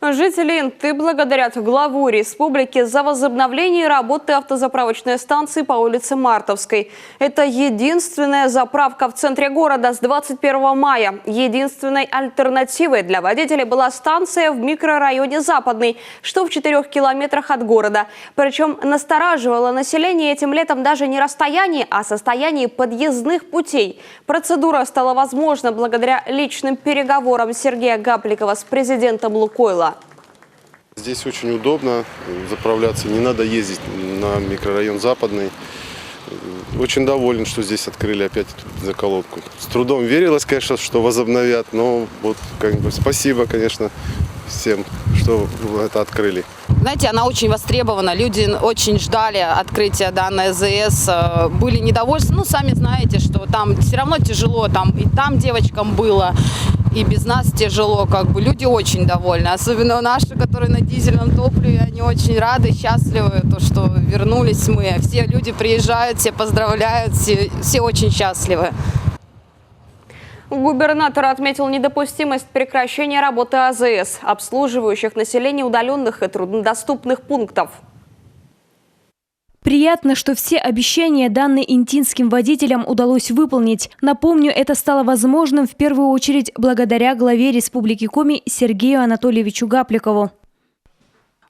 Жители Инты благодарят главу республики за возобновление работы автозаправочной станции по улице Мартовской. Это единственная заправка в центре города с 21 мая. Единственной альтернативой для водителей была станция в микрорайоне Западный, что в 4 километрах от города. Причем настораживало население этим летом даже не расстояние, а состояние подъездных путей. Процедура стала возможна благодаря личным переговорам Сергея Гапликова с президентом «Лукойла». Здесь очень удобно заправляться, не надо ездить на микрорайон Западный. Очень доволен, что здесь открыли опять эту заколотку. С трудом верилось, конечно, что возобновят, но вот спасибо, конечно, всем, что это открыли. Знаете, она очень востребована, люди очень ждали открытия данной АЗС, были недовольны. Сами знаете, что там все равно тяжело, и там девочкам было, и без нас тяжело, люди очень довольны. Особенно наши, которые на дизельном топливе, они очень рады, счастливы, что вернулись мы. Все люди приезжают, все поздравляют, все очень счастливы. Губернатор отметил недопустимость прекращения работы АЗС, обслуживающих население удаленных и труднодоступных пунктов. Приятно, что все обещания, данные интинским водителям, удалось выполнить. Напомню, это стало возможным в первую очередь благодаря главе Республики Коми Сергею Анатольевичу Гапликову.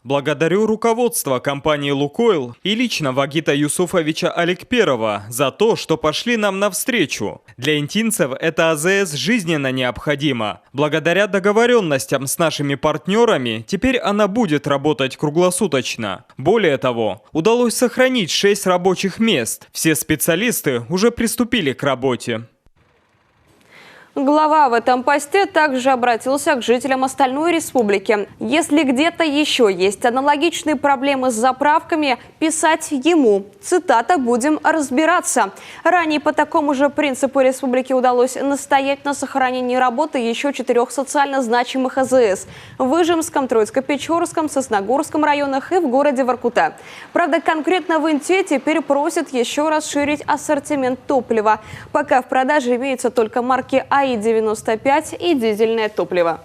Благодарю руководство компании «Лукойл» и лично Вагита Юсуфовича Аликперова за то, что пошли нам навстречу. Для интинцев эта АЗС жизненно необходима. Благодаря договоренностям с нашими партнерами, теперь она будет работать круглосуточно. Более того, удалось сохранить 6 рабочих мест. Все специалисты уже приступили к работе. Глава в этом посте также обратился к жителям остальной республики. Если где-то еще есть аналогичные проблемы с заправками, писать ему. Цитата: «Будем разбираться». Ранее по такому же принципу республике удалось настоять на сохранении работы еще 4 социально значимых АЗС – в Выжимском, Троицко-Печорском, Сосногорском районах и в городе Воркута. Правда, конкретно в Инте теперь просят еще расширить ассортимент топлива. Пока в продаже имеются только марки АИ-95 и дизельное топливо.